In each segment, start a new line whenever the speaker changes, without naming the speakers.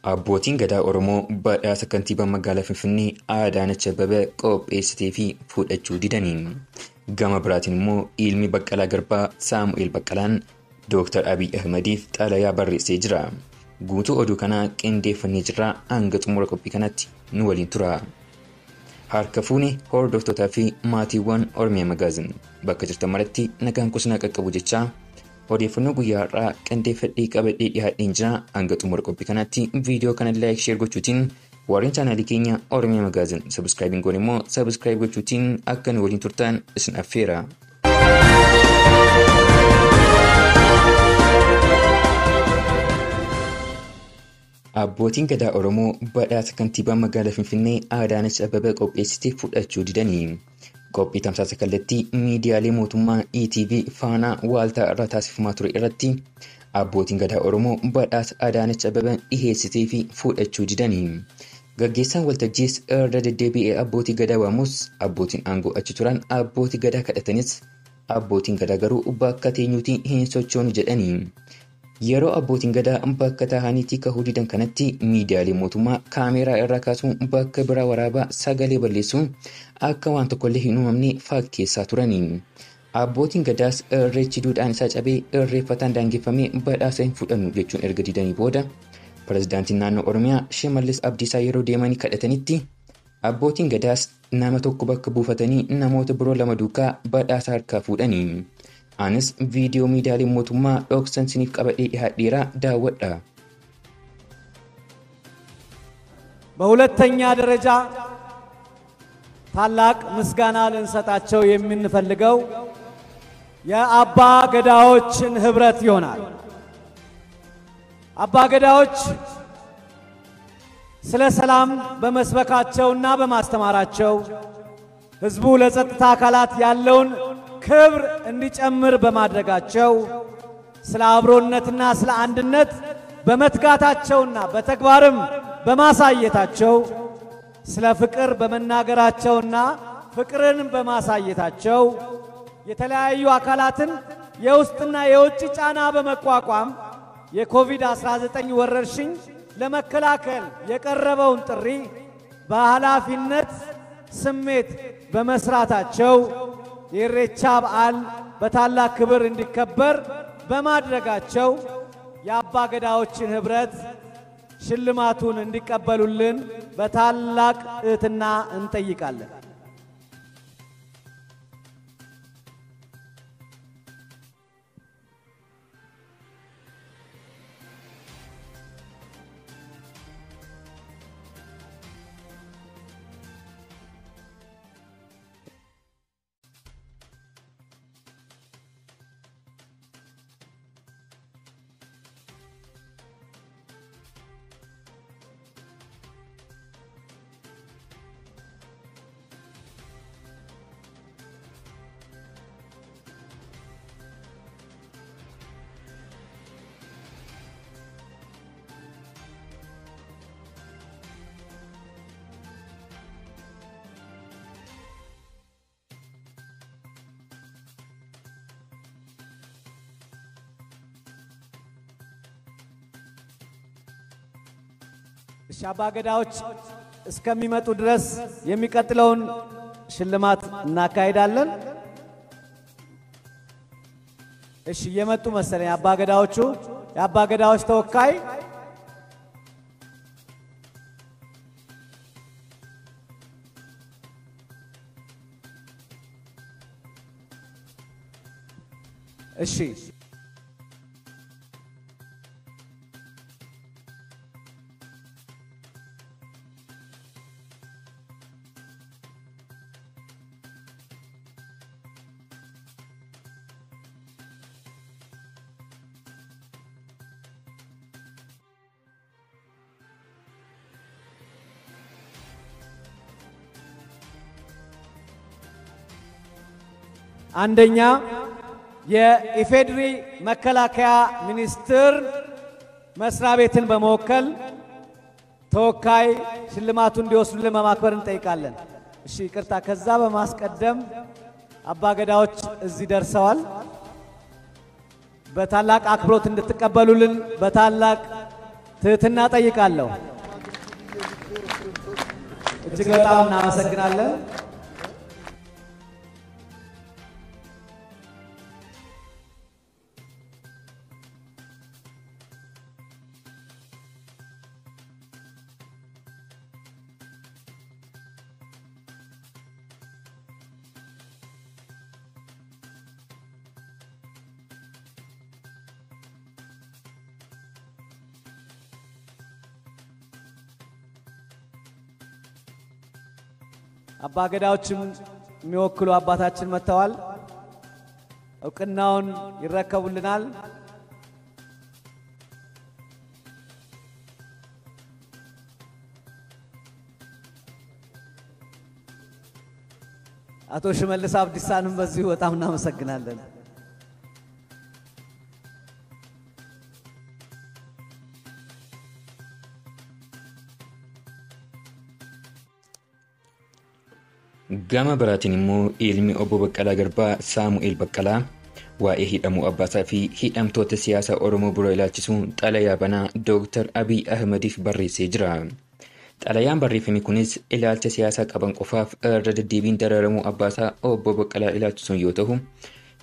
Abbootiin gadaa Oromoo badhaasa kantiibaa magaalaa Finfinnee Adaanech Abeebee qopheessitee fi fudhachuu didanii. Gama biraatiin immoo ilmi Baqqalaa Garbaa Saamu'eel Baqqalaan Dr. Abiy Ahmediif xalayaa barreessee jira. Guutuu oduu kanaa qindeeffannee jirra, hanga xumura qophii kanatti nu waliin tura. Harka fuuni hordoftootaa fi maatiiwwan Oromiyaa Magaazin bakka jirtan maratti nagaan kusinaa qaqqabu jechaa odeeffannoo guyyaa har'aa qindeeffadhee qabadhee dhiyaadheen jira. Hanga xumura qophii kanatti viidiyoo kana like share gochuutiin warreen chaanaalii keenya Oromiyaa Magaazin subscribe goon immoo subscribe gochuutiin akka nu waliin turtan isin affeera. Abbootiin gadaa Oromoo badhaasa kantiibaa magaalaa Finfinnee Adaanech Abeebee qopheessitee fudhachuu didanii. Qophii tamsaasa kallattii miidiyaalee mootummaa ETV Faanaa Waaltaa irraa taasifamaa ture irratti abbootiin gadaa Oromoo badhaasa Adaanech Abeebee dhiheessitee fi fudhachuu didanii. Gaggeessaan waltajjiis irra deddeebi'ee abbootii gadaa waamus abbootiin aangoo achi turan abbootii gadaa kadhatanis abbootiin gadaa garuu bakka teenyuutii hin sochoonu jedhanii. Yeroo abbootiin gadaa bakka taa'aniitii kahuu didan kanatti miidiyaalee mootummaa kaameeraa irraa kaasuun bakka biraa waraabaa sagalee balleessuun akka waan tokkollee hin uumamne fakkeessaa turanii. Abbootiin gadaas irreechi duudhaan isaa cabee irreeffataan daangeffamee badhaasa hin fudhannu jechuun erga didanii booda pirezidaantiin naannoo Oromiyaa Shimallis Abdiisaa yeroo deemanii kadhatanitti abbootiin gadaas nama tokko bakka buufatanii namoota biroo lama duukaa badhaasa harkaa fuudhanii. Anis viidiyoo miidiyaalee mootummaa dhoksan siniif qabadhee dhiyaadheera daawwadha.
በሁለተኛ ደረጃ ታላቅ ምስጋና ልንሰጣቸው የምንፈልገው የአባ ገዳዎችን ህብረት ይሆናል። አባ ገዳዎች ስለ ሰላም በመስበካቸውና በማስተማራቸው ህዝቡ ለጸጥታ አካላት ያለውን ክብር እንዲጨምር በማድረጋቸው ስለ አብሮነትና ስለ አንድነት በመትጋታቸውና በተግባርም በማሳየታቸው ስለ ፍቅር በመናገራቸውና ፍቅርን በማሳየታቸው የተለያዩ አካላትን የውስጥና የውጭ ጫና በመቋቋም የኮቪድ-19 ወረርሽኝ ለመከላከል የቀረበውን ጥሪ በኃላፊነት ስሜት በመስራታቸው የኢሬቻ በዓል በታላቅ ክብር እንዲከበር በማድረጋቸው የአባ ገዳዎችን ህብረት ሽልማቱን እንዲቀበሉልን በታላቅ ትህትና እንጠይቃለን። አባ ገዳዎች እስከሚመጡ ድረስ የሚቀጥለውን ሽልማት እናካሂዳለን። እሺ የመጡ መሰለኝ አባ ገዳዎቹ። የአባ ገዳዎች ተወካይ እሺ አንደኛ የኢፌድሪ መከላከያ ሚኒስትር መስሪያ ቤትን በመወከል ተወካይ ሽልማቱን እንዲወስዱልን በማክበር እንጠይቃለን። እሺ ይቅርታ፣ ከዛ በማስቀደም አባ ገዳዎች እዚህ ደርሰዋል። በታላቅ አክብሮት እንድትቀበሉልን በታላቅ ትህትና ጠይቃለሁ። እጅግ በጣም እናመሰግናለን። አባገዳዎችም የሚወክሉ አባታችን መጥተዋል። እውቅናውን ይረከቡልናል። አቶ ሽመልስ አብዲሳንም በዚሁ በጣም እናመሰግናለን።
Gama biraatiin immoo ilmi obbo Baqqalaa Garbaa Saamu'eel Baqqalaa waa'ee hidhamuu abbaasaa fi hidhamtoota siyaasaa Oromoo biroo ilaalchisuun xalayaa banaa Dr. Abiy Ahmediif barreessee jira. Xalayaan barreeffame kunis ilaalcha siyaasaa qaban qofaaf irra deddeebiin dararamuu abbaasaa obbo Baqqalaa ilaalchisuun yoo ta'u,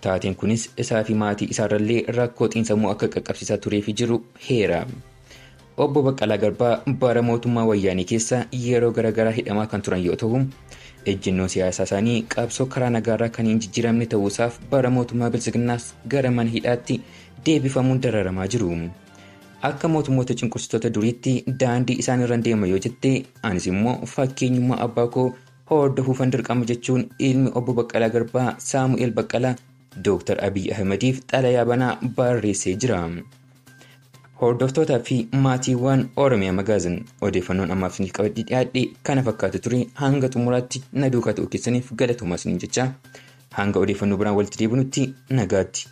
taateen kunis isaa fi maatii isaarrallee rakkoo xiinsammuu akka qaqqabsiisaa turee fi jiru heera. Obbo Baqqalaa Garbaa bara mootummaa wayyaanii keessa yeroo garaagaraa hidhamaa kan turan yoo ta'u, ejjennoon siyaasaa isaanii qabsoo karaa nagaarraa kan hin jijjiiramne ta'uusaaf bara mootummaa bilchiginnaas gara mana hidhaatti deebifamuun dararamaa jiru. Akka mootummoota cunqursitoota duriitti daandii isaan irra deema yoo jette, anis immoo fakkeenyummaa abbaa koo hordofuufan dirqama jechuun ilmi obbo Baqqalaa Garbaa Saamu'eel Baqqalaa Dr. Abiy Ahmediif xalayaa banaa barreessee jira. Hordoftootaa fi maatiiwwan Oromiyaa Magaazin odeeffannoon ammaaf isiniif qabadhee dhiyaadhe kana fakkaatu ture. Hanga xumuraatti na duukaa ta'uu keessaniif galatoomaa isiniin jecha hanga odeeffannoo biraan walitti deebinutti nagaatti.